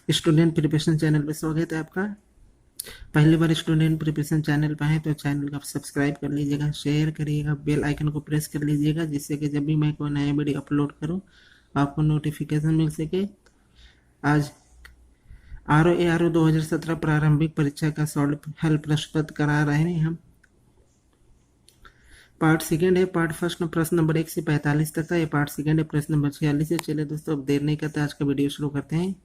Student preparation channel पे स्वागत है आपका। पहली बार स्टूडेंट प्रिपरेशन चैनल पे है तो चैनल को आप सब्सक्राइब कर लीजिएगा, शेयर करिएगा, बेल आइकन को प्रेस कर लीजिएगा, जिससे कि जब भी मैं कोई नया वीडियो अपलोड करूं आपको नोटिफिकेशन मिल सके। आज RO ARO 2017 प्रारंभिक परीक्षा का सॉल्व हल प्रस्तुत करा रहे हैं हम। पार्ट सेकेंड है। पार्ट फर्स्ट में प्रश्न नंबर 1 से 45 तक का, ये पार्ट सेकेंड है प्रश्न नंबर 46 है। चलिए दोस्तों, अब देर नहीं करते, आज का वीडियो शुरू करते हैं।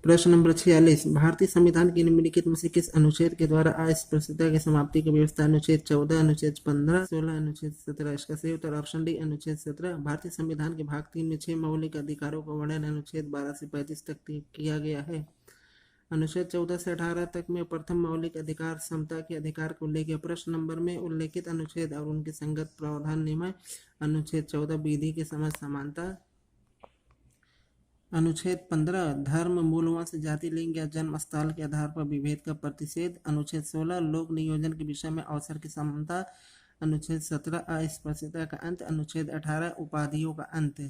प्रश्न नंबर 46, भारतीय संविधान के निम्नलिखित में से किस अनुच्छेद के द्वारा अस्पृश्यता की समाप्ति की व्यवस्था? अनुच्छेद 14, अनुच्छेद 15, 16, अनुच्छेद 17। इसका सही उत्तर ऑप्शन डी अनुच्छेद 17। भारतीय संविधान के भाग 3 में 6 मौलिक अधिकारों का वर्णन अनुच्छेद 12 से 35 तक किया गया है। अनुच्छेद 14 से 18 तक में प्रथम मौलिक अधिकार समता के अधिकार को लेकर प्रश्न नंबर में उल्लेखित अनुच्छेद और उनके संगत प्रावधान नियम। अनुच्छेद 14 विधि के समझ समानता। अनुच्छेद 15 धर्म, मूलवंश, जाति, लिंग या जन्म स्थल के आधार पर विभेद का प्रतिषेध। अनुच्छेद 16 लोक नियोजन के विषय में अवसर की समानता। अनुच्छेद 17 अस्पृश्यता का अंत। अनुच्छेद 18 उपाधियों का अंत।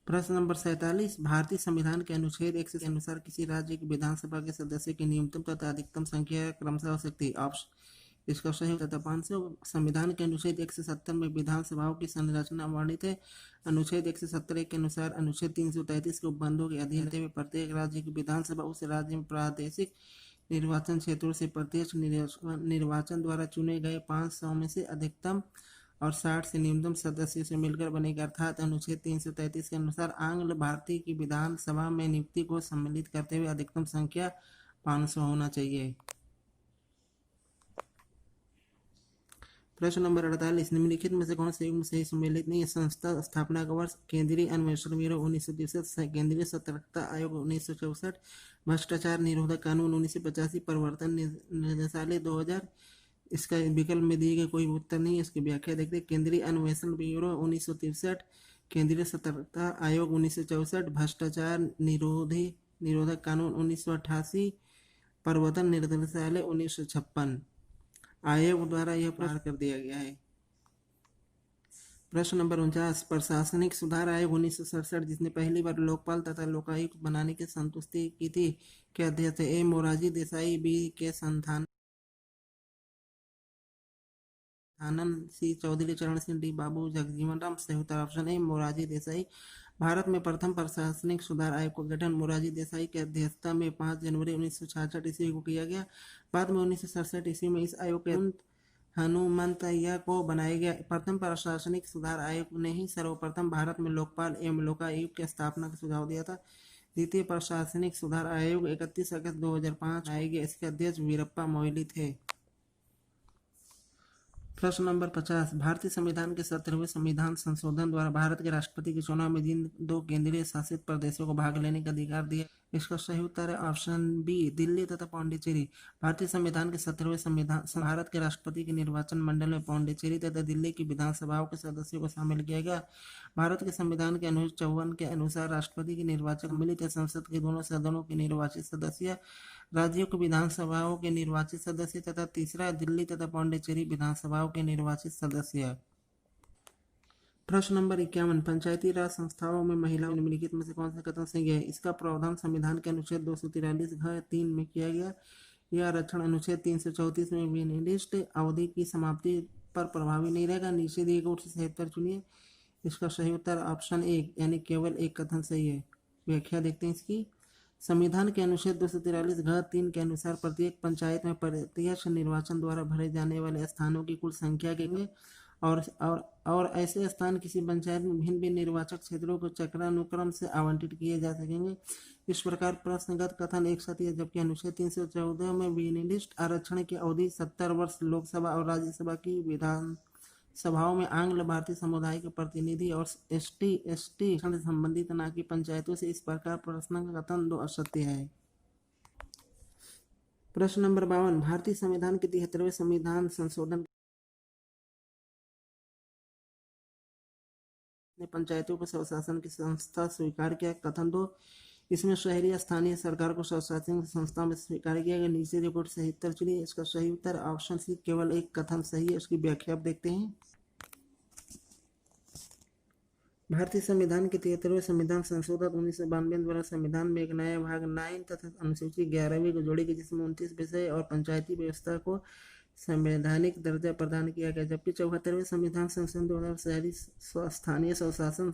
प्रश्न नंबर 47, भारतीय संविधान के अनुच्छेद 1 के अनुसार किसी राज्य की विधानसभा के सदस्य की न्यूनतम तथा अधिकतम संख्या क्रमशः हो सकती है? इसका सही उत्तर 500। संविधान के अनुच्छेद 1 से 70 में विधानसभाओं की संरचना वर्णित है। अनुच्छेद 1 से 70 के अनुसार अनुच्छेद 333 के उपबंधों के अधीन रहते हुए प्रत्येक राज्य की विधानसभा उस राज्य में प्रादेशिक निर्वाचन क्षेत्रों से प्रत्यक्ष निर्वाचन द्वारा चुने गए 500 में से अधिकतम और 60 से न्यूनतम सदस्यों से मिलकर बनेगी। अर्थात अनुच्छेद 333 के अनुसार आंग्ल भारतीय की विधानसभा में नियुक्ति को सम्मिलित करते हुए अधिकतम संख्या 500 होना चाहिए। प्रश्न नंबर 48, निम्नलिखित में से कौन सा युग्म सही सम्मिलित नहीं है? संस्था स्थापना का वर्ष, केंद्रीय अन्वेषण ब्यूरो 1963, केंद्रीय सतर्कता आयोग 1964, भ्रष्टाचार निरोधक कानून 1985, प्रवर्तन निदेशालय 2000। इसका विकल्प में दिए गए कोई उत्तर नहीं है। इसकी व्याख्या देखते हैं। केंद्रीय अन्वेषण ब्यूरो 1963, केंद्रीय सतर्कता आयोग 1964, भ्रष्टाचार निरोधक कानून 1988, प्रवर्तन निदेशालय 1956। आयोग द्वारा यह प्रसार कर दिया गया है। प्रश्न नंबर 49, प्रशासनिक सुधार आयोग 1967 जिसने पहली बार लोकपाल तथा लोकायुक्त बनाने की संतुष्टि की थी, के अध्यक्ष थे? ए मोरारजी देसाई, बी के संथानन, सी चौधरी चरण सिंह, डी बाबू जगजीवन राम। सही उत्तर ऑप्शन ए मोरारजी देसाई। भारत में प्रथम प्रशासनिक सुधार आयोग का गठन मोरारजी देसाई की अध्यक्षता में 5 जनवरी 1966 ईस्वी को किया गया। बाद में 1967 ईस्वी में इस आयोग के हनुमंतैया को बनाया गया। प्रथम प्रशासनिक सुधार आयोग ने ही सर्वप्रथम भारत में लोकपाल एवं लोकायुक्त की स्थापना का सुझाव दिया था। द्वितीय प्रशासनिक सुधार आयोग 31 अगस्त 2005 आया गया। इसके अध्यक्ष वीरप्पा मोइली थे। प्रश्न नंबर 50, भारतीय संविधान के 17वें संविधान संशोधन द्वारा भारत के राष्ट्रपति के चुनाव में जिन 2 केंद्रीय शासित प्रदेशों को भाग लेने का अधिकार दिया, इसका सही उत्तर है ऑप्शन बी दिल्ली तथा पांडिचेरी। भारतीय संविधान के 17वें संविधान भारत के राष्ट्रपति के निर्वाचन मंडल में पांडिचेरी तथा दिल्ली की विधानसभाओं के सदस्यों को शामिल किया गया। भारत के संविधान के अनुच्छेद 54 के अनुसार राष्ट्रपति के निर्वाचक मिलित संसद के दोनों सदनों के निर्वाचित सदस्य, राज्यों की विधानसभाओं के निर्वाचित सदस्य तथा तीसरा दिल्ली तथा पांडिचेरी विधानसभाओं के निर्वाचित सदस्य। प्रश्न नंबर 51, पंचायती राज संस्थाओं में महिलाओं निम्नलिखित में से कौन सा कथन सही है? इसका प्रावधान संविधान के अनुच्छेद 243 घ 3 में किया गया। यह आरक्षण अनुच्छेद 334 में विनिर्दिष्ट अवधि की समाप्ति पर प्रभावी नहीं रहेगा। नीचे दिए गए से सही उत्तर चुनिए। इसका सही उत्तर ऑप्शन ए यानी केवल एक कथन सही है। व्याख्या देखते हैं इसकी। संविधान के अनुच्छेद 243 घ 3 के अनुसार प्रत्येक पंचायत में प्रत्यक्ष निर्वाचन द्वारा भरे जाने वाले स्थानों की कुल संख्या के और ऐसे स्थान किसी पंचायत में भिन्न भिन्न निर्वाचक क्षेत्रों को चक्रानुक्रम से आवंटित किए जा सकेंगे। इस प्रकार प्रश्नगत कथन एक साथ है, जबकि अनुच्छेद 314 में विनिर्दिष्ट आरक्षण की अवधि 70 वर्ष लोकसभा और राज्यसभा की विधान सभाओं में आंग्ल भारतीय समुदाय के प्रतिनिधि और एसटी से संबंधित न कि पंचायतों से। इस प्रकार प्रश्न का कथन 2 असत्य है। प्रश्न नंबर 52, भारतीय संविधान के 73वें संविधान संशोधन ने पंचायतों को स्वशासन की संस्था स्वीकार किया। कथन 2, इसमें शहरी स्थानीय सरकार को स्वशासन की संस्था में स्वीकार किया गया। नीचे रिपोर्ट सही उत्तर चुनिए। इसका सही उत्तर ऑप्शन सी केवल एक कथन सही है। उसकी व्याख्या आप देखते हैं। भारतीय संविधान के 73वें संविधान संशोधन 1992 द्वारा संविधान में एक नया भाग 9 तथा अनुसूची 11वीं को जोड़ी गई, जिसमें 29 विषय और पंचायती व्यवस्था को संवैधानिक दर्जा प्रदान किया गया, जबकि 74वें संविधान संशोधन 2000 शहरी स्थानीय स्वशासन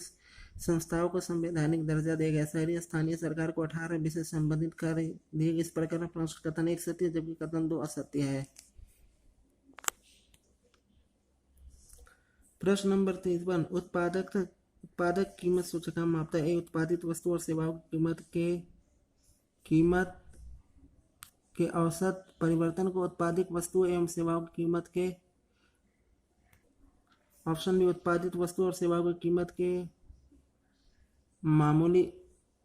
संस्थाओं को संवैधानिक दर्जा दिया गया। शहरी स्थानीय सरकार को 18 विषय संबंधित कार्य दिए गए। इस प्रकार प्रश्न कथन 1 सत्य जबकि कथन 2 असत्य है। प्रश्न नंबर 53, उत्पादक कीमत सूचकांक मापता है। उत्पादित वस्तु और सेवाओं की कीमत के औसत परिवर्तन को उत्पादित वस्तु एवं सेवाओं की कीमत के ऑप्शन बी उत्पादित वस्तु और सेवाओं की कीमत के मामूली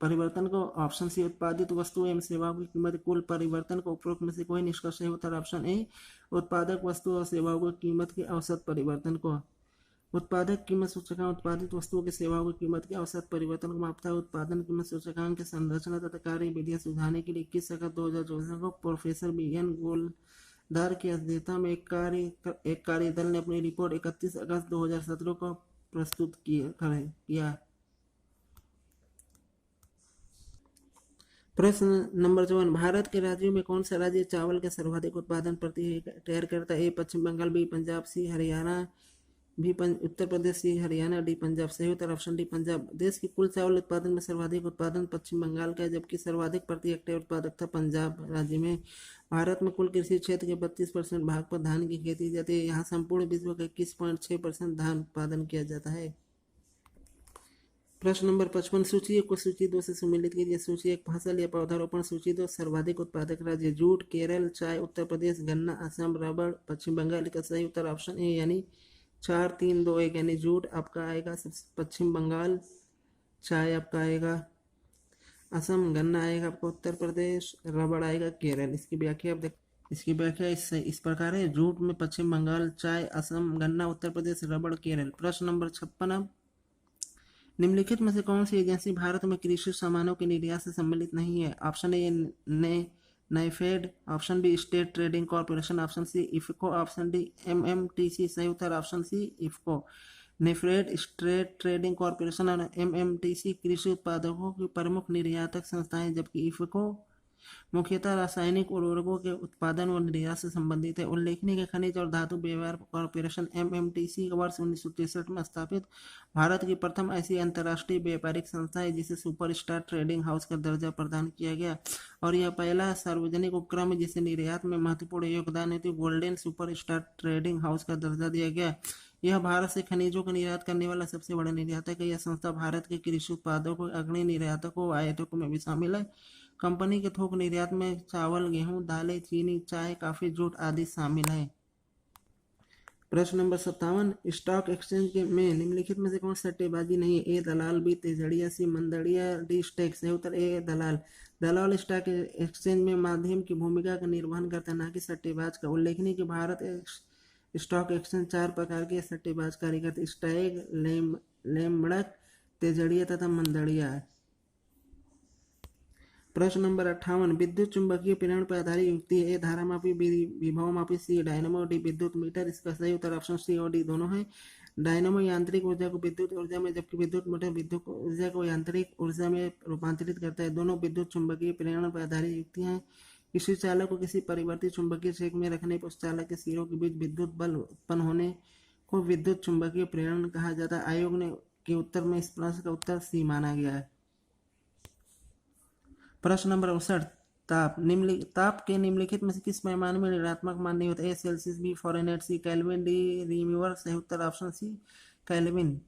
परिवर्तन को ऑप्शन सी उत्पादित वस्तु एवं सेवाओं की कीमत के कुल परिवर्तन को उपरोक्त में से कोई निष्कर्ष है उत्तर ऑप्शन ए उत्पादक वस्तु और सेवाओं की कीमत के औसत परिवर्तन को। उत्पादक कीमत सूचकांक उत्पादित वस्तुओं की सेवाओं की कीमत के औसत परिवर्तन को मापता है। उत्पादन कीमत सूचकांक की संरचना तथा कार्य विधियां सुझाने के लिए 21 अगस्त 2024 को प्रोफेसर बी.एन. गोलदार की अध्यक्षता में एक कार्यदल ने अपनी रिपोर्ट 31 अगस्त 2017 को प्रस्तुत किया। प्रश्न नंबर 54, भारत के राज्यों में कौन सा राज्य चावल के सर्वाधिक उत्पादन प्रति हेक्टेयर करता है। ए पश्चिम बंगाल, बी पंजाब, सी हरियाणा, भी उत्तर प्रदेश, सी हरियाणा, डी पंजाब। सही उत्तर ऑप्शन डी पंजाब। देश की कुल चावल उत्पादन में सर्वाधिक उत्पादन पश्चिम बंगाल का है, जबकि सर्वाधिक प्रति हेक्टेयर उत्पादकता पंजाब राज्य में। भारत में कुल कृषि क्षेत्र के 32% भाग पर धान की खेती जाती है। यहाँ संपूर्ण विश्व का 21.6% धान उत्पादन किया जाता है। प्रश्न नंबर 55, सूची 1 को सूची 2 से सम्मिलित कीजिए। सूची 1 फसल या पौधारोपण। सूची 2 सर्वाधिक उत्पादक राज्य। जूट केरल, चाय उत्तर प्रदेश, गन्ना असम, रबड़ पश्चिम बंगाल। का सही उत्तर ऑप्शन ए यानी 4 3 2 1 यानी जूट आपका आएगा पश्चिम बंगाल, चाय आपका आएगा असम, गन्ना आएगा आपका उत्तर प्रदेश, रबड़ आएगा केरल। इसकी व्याख्या आप देख इसकी व्याख्या इस प्रकार है। जूट में पश्चिम बंगाल, चाय असम, गन्ना उत्तर प्रदेश, रबड़ केरल। प्रश्न नंबर 56, निम्नलिखित में से कौन सी एजेंसी भारत में कृषि सामानों के निर्यात से सम्मिलित नहीं है। Option A NAFED, option B state trading corporation, option C IFFCO, option D MMTC. सही उत्तर option C IFFCO. NAFED, state trading corporation और एमएमटीसी कृषि उत्पादों की प्रमुख निर्यातक संस्थाएं, जबकि इफको मुख्यतः रासायनिक उर्वरकों के उत्पादन और निर्यात से संबंधित है। उल्लेखनीय खनिज और धातु व्यवहार कॉर्पोरेशन एमएमटीसी वर्ष 1963 में स्थापित भारत की प्रथम ऐसी अंतर्राष्ट्रीय व्यापारिक संस्था है जिसे सुपरस्टार ट्रेडिंग हाउस का दर्जा प्रदान किया गया, और यह पहला सार्वजनिक उपक्रम है जिसे निर्यात में महत्वपूर्ण योगदान हेतु गोल्डन सुपरस्टार ट्रेडिंग हाउस का दर्जा दिया गया। यह भारत से खनिजों का निर्यात करने वाला सबसे बड़ा निर्यातक है। यह संस्था भारत के कृषि उत्पादों को अग्रणी निर्यातकों व आयातकों में भी शामिल है। कंपनी के थोक निर्यात में चावल, गेहूं, दालें, चीनी, चाय, कॉफी, जूट आदि शामिल है। प्रश्न नंबर 57, स्टॉक एक्सचेंज में निम्नलिखित में से कौन सट्टेबाजी नहीं है। ए दलाल, बी तेजड़िया, सी मंदड़िया, डी स्टैक। सही उत्तर ए दलाल। दलाल स्टॉक एक्सचेंज में माध्यम की भूमिका का निर्वहन करता है, न कि सट्टेबाज का। उल्लेखनीय कि भारत स्टॉक एक्सचेंज 4 प्रकार के सट्टेबाज कार्य करते: स्टैग, लेमड़क, तेजड़िया तथा मंदड़िया। प्रश्न नंबर 58, विद्युत चुंबकीय प्रेरण पर आधारित युक्ति है। ए धारामापी, बी विभवमापी, सी डायनेमो, डी विद्युत मीटर। इसका सही उत्तर ऑप्शन सी और डी दोनों है। डायनेमो यांत्रिक ऊर्जा को विद्युत ऊर्जा में, जबकि विद्युत मीटर विद्युत ऊर्जा को यांत्रिक ऊर्जा में रूपांतरित करता है। दोनों विद्युत चुंबकीय प्रेरण पर आधारित युक्तियां हैं। किसी चालक को किसी परिवर्तित चुंबकीय क्षेत्र में रखने पर उस चालक के सिरों के बीच विद्युत बल उत्पन्न होने को विद्युत चुंबकीय प्रेरण कहा जाता है। आयोग ने के उत्तर में इस प्रश्न का उत्तर सी माना गया है। प्रश्न नंबर 59, ताप के निम्नलिखित में से किस पैमाने में ऋणात्मक मान नहीं होता। ए सेल्सियस, बी फ़ारेनहाइट, सी केल्विन, डी रीम्यूअर। सही उत्तर ऑप्शन सी केल्विन।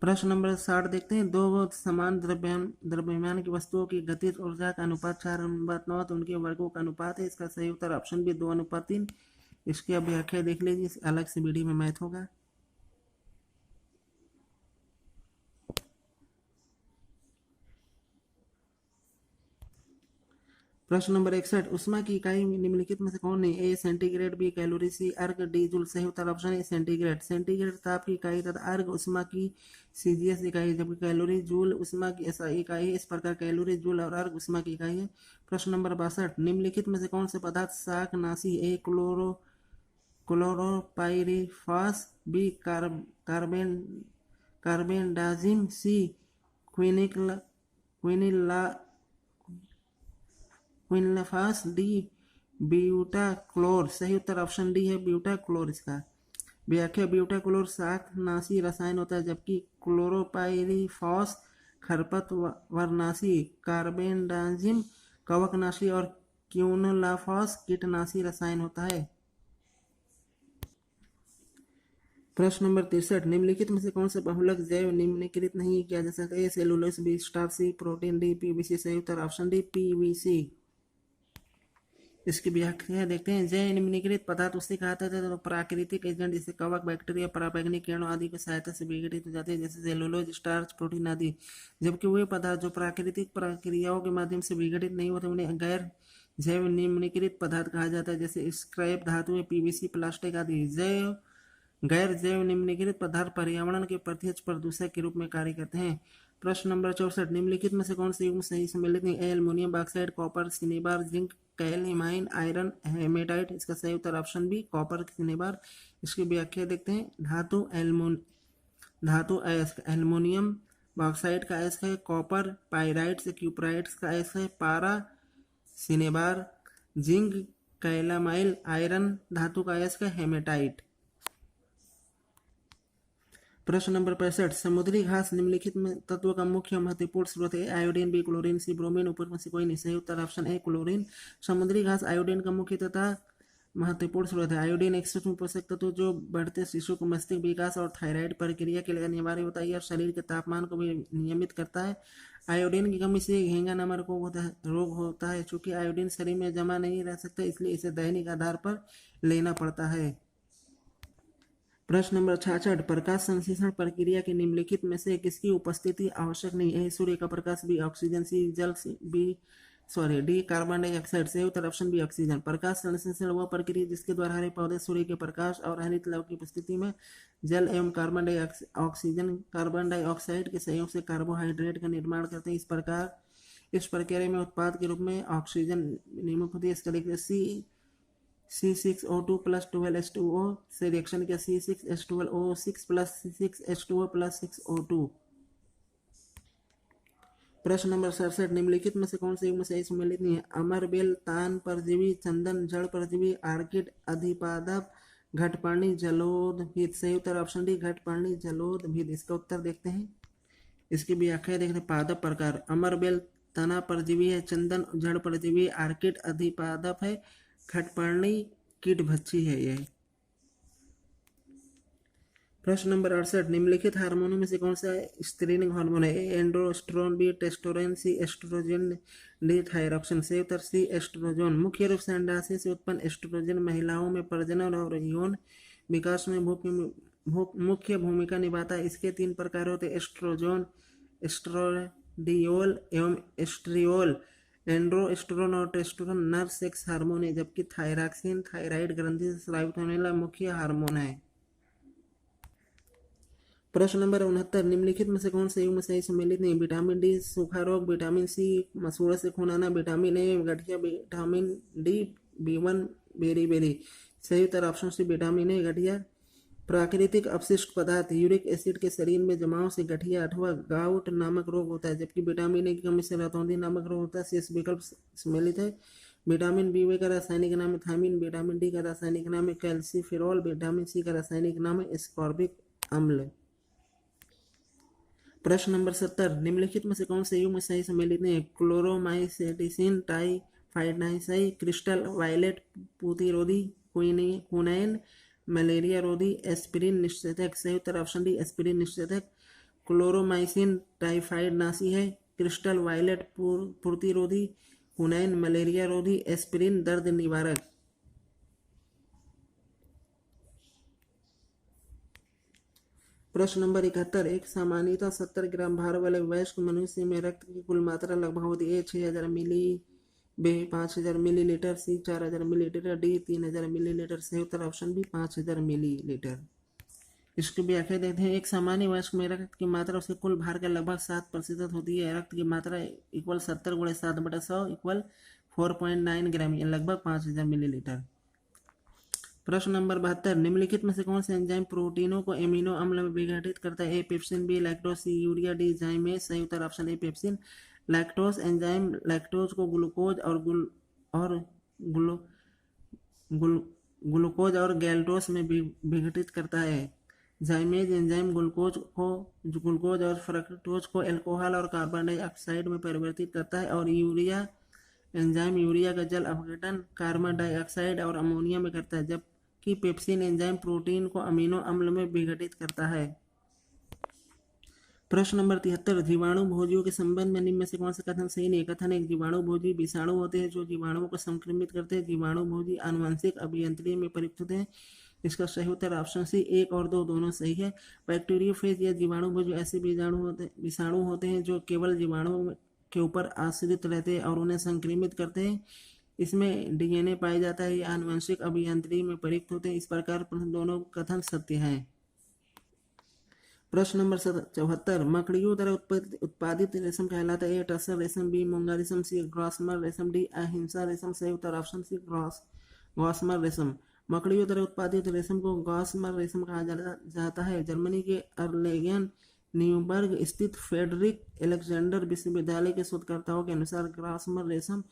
प्रश्न नंबर 60 देखते हैं। दो समान द्रव्यमान की वस्तुओं की गतिज ऊर्जा का अनुपात 4:9 तो उनके वर्गों का अनुपात है। इसका सही उत्तर ऑप्शन बी 2:3। इसकी अब व्याख्या देख लीजिए, अलग से वीडियो में मैथ होगा। प्रश्न नंबर 61, उष्मा की इकाई निम्नलिखित में से कौन नहीं। ए सेंटीग्रेड, बी कैलोरी, सी अर्ग, डी जूल। सही उत्तर ऑप्शन ए सेंटीग्रेड। सेंटीग्रेड ताप की इकाई तथा अर्ग उष्मा की सीजीएस इकाई, जबकि कैलोरी जूल उष्मा की एसआई इकाई है। इस प्रकार कैलोरी जूल और अर्ग उष्मा की इकाई है। प्रश्न नंबर 62, निम्नलिखित में से कौन से पदार्थ शाकनाशी। ए क्लोरोपाइरीफॉस, बी कार्बेन कार्बेंडाजिम, सी क्विनिला क्विनलफास, डी ब्यूटाक्लोर। सही उत्तर ऑप्शन डी है, ब्यूटाक्लोर। इसका व्याख्या, ब्यूटाक्लोर शाकनाशी रसायन होता है, जबकि क्लोरोपाइरीफॉस खरपतवारनाशी, कार्बेंडाजिम कवकनाशी और क्विनोलाफॉस कीटनाशी रसायन होता है। प्रश्न नंबर 63, निम्नलिखित में से कौन सा बहुलक जैव निम्नीकृत नहीं किया जा सकता? ए सेलुलोज, बी स्टार्च, सी प्रोटीन, डी पीवीसी। सही उत्तर ऑप्शन डी पीवीसी। इसकी व्याख्या देखते हैं। जैव निम्नीकृत पदार्थ उससे कहा जाता है तो प्राकृतिक एजेंट जैसे कवक, बैक्टीरिया, पराबैंगनी किरणों आदि की सहायता से विघटित हो जाते हैं, जैसे सेलुलोज, स्टार्च, प्रोटीन आदि। जबकि वे पदार्थ जो प्राकृतिक प्रक्रियाओं के माध्यम से विघटित नहीं होते उन्हें गैर जैव निम्नीकृत पदार्थ कहा जाता है, जैसे स्क्रैप धातुएं, पीवीसी, प्लास्टिक आदि। गैर जैव निम्नीकृत पदार्थ पर्यावरण के प्रत्यक्ष प्रदूषक के रूप में कार्य करते हैं। प्रश्न नंबर 64, निम्नलिखित में से कौन से युग्म सही सम्मिलित नहीं? Aluminium oxide, copper, cinnabar, zinc, calamine, iron, haematite. इसका सही उत्तर ऑप्शन बी कॉपर, सिनेबार। इसकी व्याख्या देखते हैं। धातु अयस्क, एल्युमिनियम ऑक्साइड का अयस्क है कॉपर, पाइराइट्स क्यूपराइट्स का अयस्क है पारा, सिनेबार, जिंक, कैलामाइल, आयरन धातु का अयस्क है हेमेटाइट। प्रश्न नंबर 65, समुद्री घास निम्नलिखित में तत्व का मुख्य महत्वपूर्ण स्रोत है? आयोडीन, बी क्लोरीन, सी ब्रोमीन। ऊपर में से कोई नहीं। सही उत्तर ऑप्शन ए क्लोरीन। समुद्री घास आयोडीन का मुख्य तथा महत्वपूर्ण स्रोत है। आयोडीन एक सूक्ष्म पोषक तत्व जो बढ़ते शिशु को मस्तिष्क विकास और थायराइड प्रक्रिया के लिए अनिवार्य होता है और शरीर के तापमान को भी नियमित करता है। आयोडीन की कमी से घेंगा नामक रोग होता है। चूंकि आयोडीन शरीर में जमा नहीं रह सकता इसलिए इसे दैनिक आधार पर लेना पड़ता है। प्रश्न नंबर 66, प्रकाश संश्लेषण प्रक्रिया के निम्नलिखित में से किसकी उपस्थिति आवश्यक नहीं है? सूर्य का प्रकाश, बी ऑक्सीजन, सी जल, डी कार्बन डाइऑक्साइड। सही उत्तर ऑप्शन बी ऑक्सीजन। प्रकाश संश्लेषण वह प्रक्रिया जिसके द्वारा हरे पौधे सूर्य के प्रकाश और हरित लवण की उपस्थिति में जल एवं कार्बन डाइऑक्साइड के सहयोग से कार्बोहाइड्रेट का निर्माण करते हैं। इस प्रक्रिया में उत्पाद के रूप में ऑक्सीजन निर्मित होती है। इसका देखिए C6O2 प्लस 12H2O से रिएक्शन किया C6H12O6 plus C6H2O plus 6O2। प्रश्न नंबर 67, निम्नलिखित में से कौन से युग्म सही सम्मिलित नहीं है? अमरबेल, तान परजीवी, चंदन जड़ परजीवी, आर्किड अधिपादप, घटपर्णी जलोदभिद। सही उत्तर ऑप्शन डी घटपर्णी जलोदभिद। इसका उत्तर देखते हैं। इसकी व्याख्या देखते हैं। पादप प्रकार, अमरबेल तना परजीवी है, चंदन जड़ परजीवी, आर्किड अधिपादप है, घटपर्णी कीटभक्षी है यह। प्रश्न नंबर 68, निम्नलिखित हार्मोनों में से कौन सा स्त्रीलिंग हार्मोन है? ए एंड्रोस्टेरोन, बी टेस्टोस्टेरोन, सी एस्ट्रोजन, डी थायरॉक्सिन। सही उत्तर सी एस्ट्रोजन। मुख्य रूप से अंडाशय से उत्पन्न एस्ट्रोजन महिलाओं में प्रजनन और यौन विकास में मुख्य भूमिका निभाता है। इसके 3 प्रकार होते हैं: एस्ट्रोजन, एस्ट्रोडियोल एवं एस्ट्रियोल। एंड्रोस्टेरोन और टेस्टोस्टेरोन नर सेक्स हार्मोन है, जबकि थायरॉक्सिन थायराइड ग्रंथि से स्रावित होने वाला मुख्य हार्मोन है। प्रश्न नंबर 69, निम्नलिखित में से कौन से युग्म सही सम्मिलित नहीं? विटामिन डी सूखा रोग, विटामिन सी मसूड़े से खून आना, विटामिन ए गठिया, विटामिन डी B1 बेरी। सही उत्तर ऑप्शन सी विटामिन ए गठिया। प्राकृतिक अपशिष्ट पदार्थ यूरिक एसिड के शरीर में जमाव से गठिया अथवा गाउट नामक रोग होता है, जबकि विटामिन ए की कमी से रतौंधी नामक रोग होता है। शेष विकल्प सम्मिलित है। विटामिन बी का रासायनिक नाम है थायमिन, विटामिन डी का रासायनिक नाम है कैल्सिफेरॉल, विटामिन सी का रासायनिक नाम है एस्कॉर्बिक अम्ल। प्रश्न नंबर 70, निम्नलिखित में से कौन से युग्म सही सम्मिलित नहीं? क्लोरोमाइसेटिसिन, टाइफाइडाइसाई, क्रिस्टल वायलेट प्रतिरोधी, क्विनैन मलेरिया रोधी, एस्पिरिन निषेधक। सही उत्तर ऑप्शन डी एस्पिरिन निषेधक। क्लोरोमाइसिन टाइफाइड नाशी है, क्रिस्टल वायलेट प्रतिरोधी, क्विनैन मलेरिया रोधी, एस्पिरिन दर्द निवारक। प्रश्न नंबर 71, एक सामान्यतः 70 ग्राम भार वाले वयस्क मनुष्य में रक्त की कुल मात्रा लगभग होती है? 6000 मिली, बी 5000 मिलीलीटर, सी 4000 मिलीलीटर, डी 3000 मिलीलीटर। सही उत्तर ऑप्शन बी 5000 मिलीलीटर। इसकी व्याख्या देखते हैं। एक सामान्य वयस्क में रक्त की मात्रा उसके कुल भार का लगभग 7% होती है। रक्त की मात्रा इक्वल 70 × 7/100 इक्वल 4.9 ग्राम, लगभग 5000 मिलीलीटर। प्रश्न नंबर 72, निम्नलिखित में से कौन से एंजाइम प्रोटीनों को एमिनो अम्ल में विघटित करता है? A pepsin, B lactose, C urea, D zymase. सही उत्तर option A pepsin. Lactose enzyme lactose को ग्लूकोज और और ग्लू, ग्लू, ग्लूकोज और गैल्टोस में विघटित करता है। जाइमेज एंजाइम ग्लूकोज और फ्रक्टोज को अल्कोहल और कार्बन डाइऑक्साइड में परिवर्तित करता है। और यूरिया एंजाइम यूरिया का जल अपघटन कार्बन डाइऑक्साइड और अमोनिया में करता है, जबकि पेप्सिन एंजाइम प्रोटीन को अमीनो अम्ल में विघटित करता है। प्रश्न नंबर 73, जीवाणु भोजियों के संबंध में निम्न में से कौन सा कथन सही नहीं? कथन एक, जीवाणु भोजी विषाणु होते हैं जो जीवाणुओं को संक्रमित करते हैं। जीवाणु भोजी आनुवंशिक अभियांत्रिकी में प्रयुक्त होते हैं। इसका सही उत्तर ऑप्शन सी 1 और 2 दोनों सही है। बैक्टीरियोफेज या जीवाणु भोजी ऐसे विषाणु होते हैं जो केवल जीवाणुओं के ऊपर आश्रित रहते हैं और उन्हें संक्रमित करते हैं। इसमें डीएनए पाया जाता है। ये आनुवंशिक अभियांत्रिकी में प्रयुक्त होते हैं। इस प्रकार दोनों कथन सत्य हैं। प्रश्न नंबर 74, मकड़ियों द्वारा उत्पादित रेशम कहलाता है? ए टसर रेशम, बी मूंगा रेशम, सी ग्रॉसमर रेशम, डी अहिंसा रेशम। सही उत्तर ऑप्शन सी गॉसमर रेशम। मकड़ियों द्वारा उत्पादित रेशम को गॉसमर रेशम कहा जाता है। जर्मनी के अर्लेगन न्यूबर्ग स्थित फेडरिक अलेक्जेंडर विश्वविद्यालय के शोधकर्ताओं के अनुसार ग्रॉसमर रेशम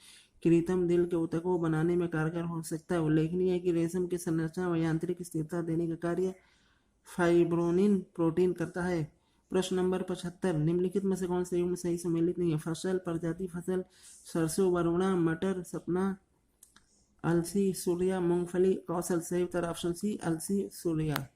कृत्रिम दिल के ऊतकों बनाने में कारगर हो सकता है। उल्लेखनीय है कि रेशम की संरचना व यांत्रिक स्थिरता देने का कार्य फाइब्रोनिन प्रोटीन करता है। प्रश्न नंबर 75, निम्नलिखित में से कौन से युग्म सही सम्मिलित नहीं है? फसल, प्रजाति फसल, सरसों, वरुणा, मटर, सपना, अलसी, सूर्या, मूंगफली, कौशल। सही उत्तर ऑप्शन सी अलसी, सूर्या।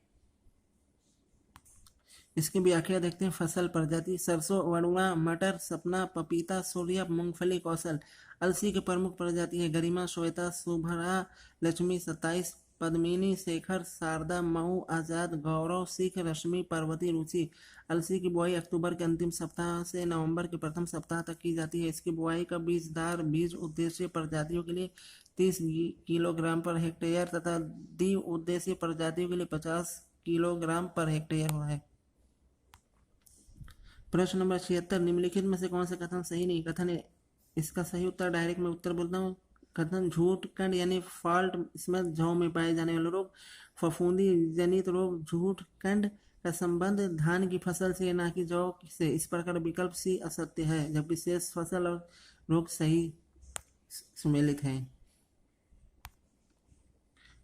इसकी व्याख्या देखते हैं। फसल, प्रजाति, सरसों, वरुणा, मटर, सपना, पपीता, सूर्या, मूंगफली, कौशल। अलसी की प्रमुख प्रजाति है गरिमा, श्वेता, शुभ्रा, लक्ष्मी, 27, पद्मिनी, शेखर, शारदा, मऊ, आजाद, गौरव, सिख, रश्मि, पार्वती, रुचि। अलसी की बुआई अक्टूबर के अंतिम सप्ताह से नवंबर के प्रथम सप्ताह तक की जाती है। इसकी बुआई का बीजदार बीज उद्देश्य प्रजातियों के लिए 30 किलोग्राम पर हेक्टेयर तथा द्वि उद्देश्य प्रजातियों के लिए 50 किलोग्राम पर हेक्टेयर है। प्रश्न नंबर 76, निम्नलिखित में से कौन सा कथन सही नहीं? कथन है, इसका सही उत्तर डायरेक्ट में उत्तर बोलता हूँ। कथन झूठ कंड यानी फॉल्ट, इसमें जौ में पाए जाने वाले रोग, फफूंदी जनित रोग, झूठ कंड का संबंध धान की फसल से ना कि जौ से। इस प्रकार विकल्प सी असत्य है, जबकि शेष फसल और रोग सही सुमेलित है।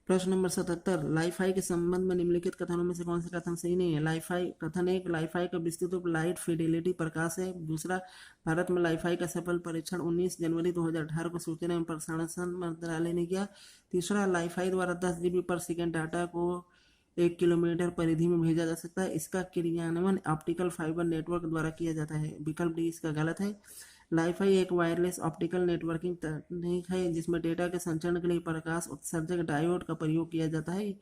प्रश्न नंबर 77, लाइफाई के संबंध में निम्नलिखित कथनों में से कौन सा कथन सही नहीं है? लाइफाई कथन एक, लाइफाई का विस्तृत रूप लाइट फिडेलिटी प्रकाश है। दूसरा, भारत में लाइफाई का सफल परीक्षण 19 जनवरी 2018 को सूचना एवं प्रसारण मंत्रालय ने किया। तीसरा, लाइफाई द्वारा 10 GB पर सेकेंड डाटा को 1 किलोमीटर परिधि में भेजा जा सकता है। इसका क्रियान्वयन ऑप्टिकल फाइबर नेटवर्क द्वारा किया जाता है। विकल्प डी इसका गलत है। लाइफाई एक वायरलेस ऑप्टिकल नेटवर्किंग तकनीक है जिसमें डेटा के संचरण के लिए प्रकाश उत्सर्जक डायोड का प्रयोग किया जाता है।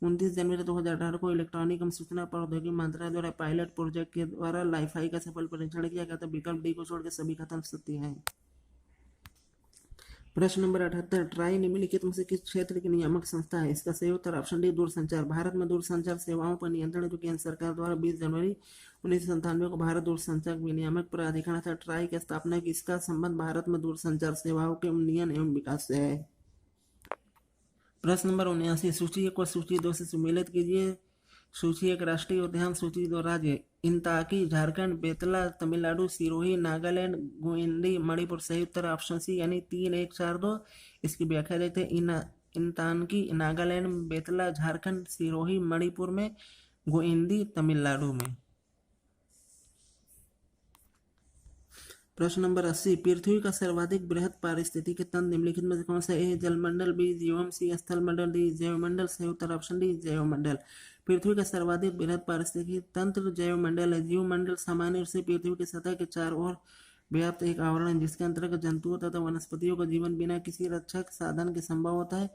29 जनवरी 2018 को इलेक्ट्रॉनिक एवं सूचना प्रौद्योगिकी मंत्रालय द्वारा पायलट प्रोजेक्ट के द्वारा लाइफाई का सफल परीक्षण किया गया था। विकल्प डी को छोड़कर सभी कथन सत्य हैं। प्रश्न नंबर 78, ट्राई निम्नलिखित में से किस क्षेत्र की नियामक संस्था है? इसका सही उत्तर ऑप्शन डी दूरसंचार। भारत में दूरसंचार सेवाओं पर नियंत्रण जो केंद्र सरकार द्वारा 20 जनवरी 1997 को भारत दूरसंचार विनियामक प्राधिकरण था ट्राई की स्थापना की। इसका संबंध भारत में दूरसंचार सेवाओं के उन्नयन एवं विकास से है। प्रश्न नंबर 79, सूची को सूची 2 से सुमेलित कीजिए। सूची 1 राष्ट्रीय उद्यान, सूची 2 राज्य। इंताकी झारखंड, बेतला तमिलनाडु, सिरोही नागालैंड, गोइंडी मणिपुर। सही उत्तर ऑप्शन सी यानी 3, 1, 4, 2। इसकी व्याख्या देते हैं। इंतानकी नागालैंड में, बेतला झारखंड, सिरोही मणिपुर में, गोइंडी तमिलनाडु में। प्रश्न नंबर 80, पृथ्वी का सर्वाधिक बृहद पारिस्थितिकी तंत्र निम्नलिखित में से कौन सा? ए जलमंडल, बी जीवाश्म, सी स्थलमंडल, डी जैवमंडल। सही उत्तर ऑप्शन डी जैवमंडल। पृथ्वी का सर्वाधिक बृहद पारिस्थितिकी तंत्र जैवमंडल है। जीवमंडल सामान्य रूप से पृथ्वी की सतह के चारों ओर व्याप्त एक आवरण है जिसके अंतर्गत जंतुओं तथा वनस्पतियों का जीवन बिना किसी रक्षक साधन के संभव होता है।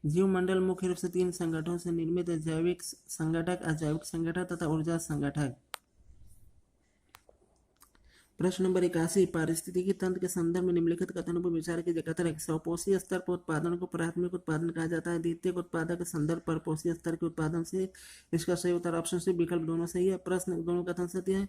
जीवमंडल मुख्य रूप से 3 संगठनों से निर्मित है: जैविक संगठक, अजैविक संगठक तथा ऊर्जा संगठक। प्रश्न नंबर 81, पारिस्थितिकी तंत्र के संदर्भ में निम्नलिखित कथनों पर विचार कीजिए। कथन एक, स्वपोषी स्तर पर उत्पादन को प्राथमिक उत्पादन कहा जाता है। द्वितीयक उत्पादक के संदर्भ पर पोषी स्तर के उत्पादन से। इसका सही उत्तर ऑप्शन सी विकल्प दोनों सही है। प्रश्न दोनों कथन सत्य है।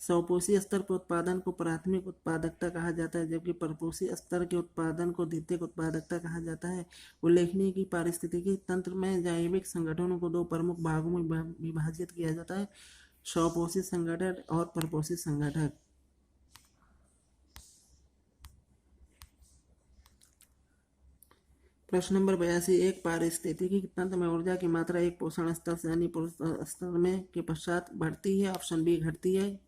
स्वपोषी स्तर पर उत्पादन को प्राथमिक उत्पादकता कहा जाता है, जबकि परपोषी स्तर के उत्पादन को द्वितीयक उत्पादकता कहा जाता है। उल्लेखनीय कि पारिस्थितिकी तंत्र में जैविक संगठनों को दो प्रमुख भागों में विभाजित किया जाता है, स्वपोषी संगठन और परपोषी संगठन। प्रश्न नंबर 82, एक पारिस्थितिकी तंत्र में ऊर्जा की मात्रा एक पोषण स्तर से अन्य पोषण स्तर में के पश्चात बढ़ती है। ऑप्शन बी घटती है,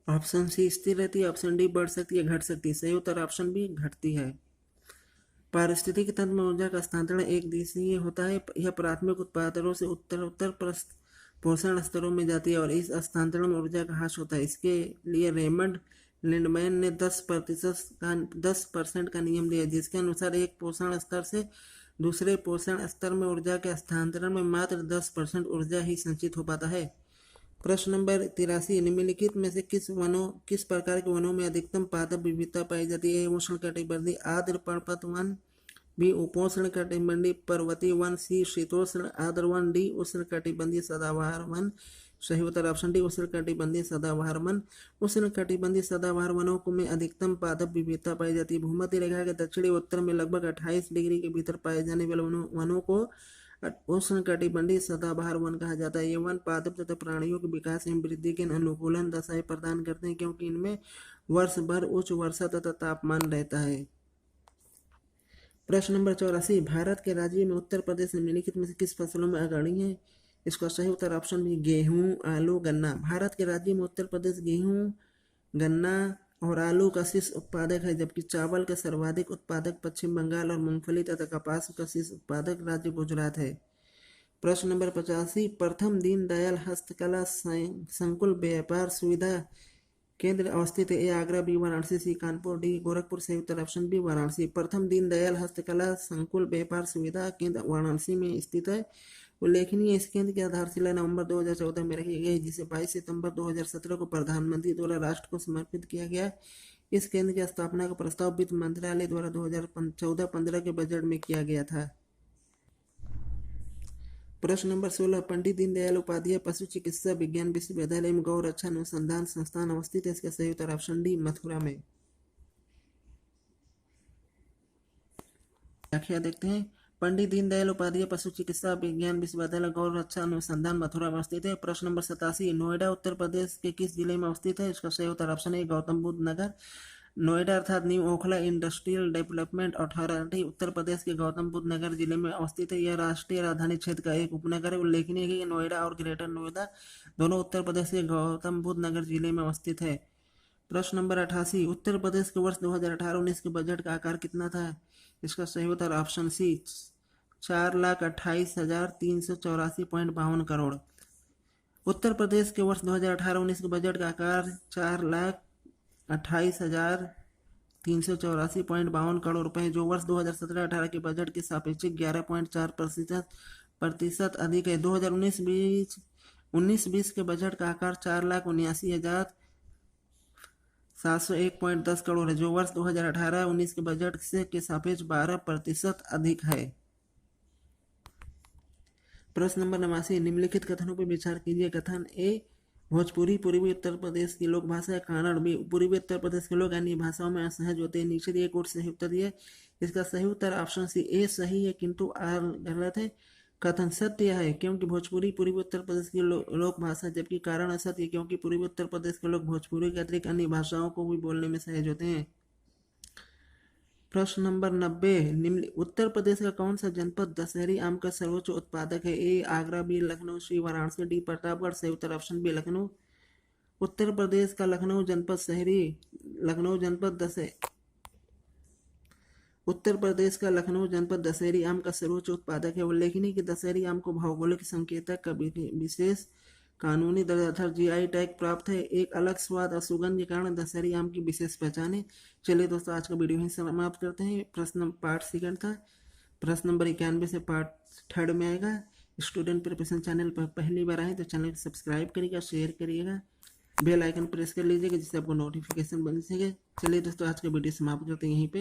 ऑप्शन सी स्थिर रहती है, ऑप्शन डी बढ़ सकती है घट सकती है। सही उत्तर ऑप्शन बी घटती है। पारिस्थितिकी तंत्र में ऊर्जा का स्थानांतरण एक दिशीय होता है। यह प्राथमिक उत्पादों से उत्तर पोषण स्तरों में जाती है और इस स्थानांतरण में ऊर्जा का ह्रास होता है। इसके लिए रेमंड लिंडमैन ने 10% का नियम दिया, जिसके अनुसार एक पोषण स्तर से दूसरे पोषण स्तर में ऊर्जा के स्थानांतरण में मात्र 10% ऊर्जा ही संचित हो पाता है। प्रश्न नंबर 83, निम्नलिखित में से किस प्रकार के वनों में अधिकतम पादप विविधता पाई जाती है? उष्णकटिबंधीय आर्द्र पर्वत वन, बी उपोष्ण कटिबंधीय पर्वतीय वन, सी शीतोष्ण आर्द्र वन, डी उष्णकटिबंधीय सदाबहार वन। सही उत्तर ऑप्शन डी उष्णकटिबंधीय सदाबहार वन। उष्णकटिबंधीय सदाबहार वनों में अधिकतम पादप विविधता पाई जाती है। भूमध्य रेखा के दक्षिणी उत्तर में लगभग 28 डिग्री के भीतर पाए जाने वाले वनों को उष्णकटिबंधीय सदाबहार वन कहा जाता है। ये वन पादप तथा प्राणियों के विकास एवं वृद्धि के अनुकूलन दशाएं प्रदान करते हैं, क्योंकि इनमें वर्ष भर उच्च वर्षा तथा तापमान रहता है। प्रश्न नंबर 84, भारत के राज्य में उत्तर प्रदेश निम्नलिखित में से किस फसलों में अग्रणी है? इसका सही उत्तर ऑप्शन बी गेहूं, आलू, गन्ना। भारत के राज्य में उत्तर प्रदेश गेहूं, गन्ना और आलू का शीर्ष उत्पादक है, जबकि चावल के सर्वाधिक उत्पादक पश्चिम बंगाल और मूंगफली तथा कपास का शीर्ष उत्पादक राज्य गुजरात है। प्रश्न नंबर 85, प्रथम दीनदयाल हस्तकला संकुल व्यापार सुविधा केंद्र अवस्थित है? ए आगरा, बी वाराणसी, सी कानपुर, डी गोरखपुर। सही उत्तर ऑप्शन बी वाराणसी। प्रथम दीनदयाल हस्तकला संकुल व्यापार सुविधा केंद्र वाराणसी में स्थित है। उल्लेखनीय इस केंद्र की आधारशिला नवंबर 2014 में रखी गई, जिसे 22 सितंबर 2017 को प्रधानमंत्री द्वारा राष्ट्र को समर्पित किया गया। इस केंद्र की स्थापना का प्रस्ताव वित्त मंत्रालय द्वारा 2014-15 के बजट में किया गया था। प्रश्न नंबर 16, पंडित दीनदयाल उपाध्याय पशु चिकित्सा विज्ञान विश्वविद्यालय में गौ रक्षा अनुसंधान संस्थान अवस्थित है? इसका सही उत्तर ऑप्शन डी मथुरा में। व्याख्या देखते हैं। पंडित दीनदयाल उपाध्याय पशु चिकित्सा विज्ञान विश्वविद्यालय गौ रक्षा अनुसंधान मथुरा में अवस्थित है। प्रश्न नंबर 87, नोएडा उत्तर प्रदेश के किस जिले में अवस्थित है? इसका सही उत्तर ऑप्शन ए गौतम बुद्ध नगर। नोएडा अर्थात new Okhla industrial development authority Uttar Pradesh के गौतम बुद्ध नगर जिले में अवस्थित है। यह राष्ट्रीय राजधानी क्षेत्र का एक उपनगर है। उल्लेखनीय है कि नोएडा और ग्रेटर नोएडा दोनों उत्तर प्रदेश के गौतम बुद्ध नगर जिले में अवस्थित है। प्रश्न नंबर 88, उत्तर प्रदेश के वर्ष 2018-19 के बजट का आकार कितना था? इसका सही उत्तर ऑप्शन सी 4,28,384.52 करोड़। उत्तर प्रदेश के वर्ष 2018-19 के बजट का आकार 4,28,384.52 करोड़ रुपए, जो वर्ष 2017-18 के बजट के सापेक्षिक 11.4% अधिक है। 2019-20 के बजट का आकार 4,79,701.10 करोड़ है, जो वर्ष 2018-19 के बजट के सापेक्ष 12% अधिक है। प्रश्न नंबर 89, निम्नलिखित कथनों पर विचार कीजिए। कथन ए, भोजपुरी पूर्वी उत्तर प्रदेश की लोक भाषा है। कन्नड़ भी पूर्वी उत्तर प्रदेश के लोग अन्य भाषाओं में असहज होते हैं। नीचे दिए कोट सही उत्तर दिए। इसका सही उत्तर ऑप्शन सी ए सही है, किंतु आर गलत है। कथन सत्य है क्योंकि भोजपुरी पूर्वी उत्तर प्रदेश की लोक भाषा, जबकि कारण असत्य है क्योंकि पूर्वी उत्तर प्रदेश के लोग भोजपुरी के अतिरिक्त अन्य भाषाओं को भी बोलने में सहज होते हैं। प्रश्न नंबर 90, निम्न उत्तर प्रदेश का कौन सा जनपद दशहरी आम का सर्वोच्च उत्पादक है? ए आगरा, बी लखनऊ, सी वाराणसी, डी प्रतापगढ़। सही उत्तर ऑप्शन बी लखनऊ। उत्तर प्रदेश का लखनऊ जनपद दशहरी आम का सर्वोच्च उत्पादक है। उल्लेखनीय कि दशहरी आम को भौगोलिक संकेतक का विशेष कानूनी दर्जा जीआई टैग प्राप्त है। एक अलग स्वाद और सुगंध के कारण दशहरी आम की विशेष पहचान है। चलिए दोस्तों, आज का वीडियो ही समाप्त करते हैं। प्रश्न पार्ट सेकंड था। प्रश्न नंबर 91 से पार्ट थर्ड में आएगा। स्टूडेंट प्रिपरेशन चैनल पर पहली बार आए तो चैनल को सब्सक्राइब करिएगा, शेयर करिएगा, बेल आइकन प्रेस कर लीजिएगा, जिससे आपको नोटिफिकेशन बन सके। चलिए दोस्तों, आज का वीडियो समाप्त करते हैं यहीं पे।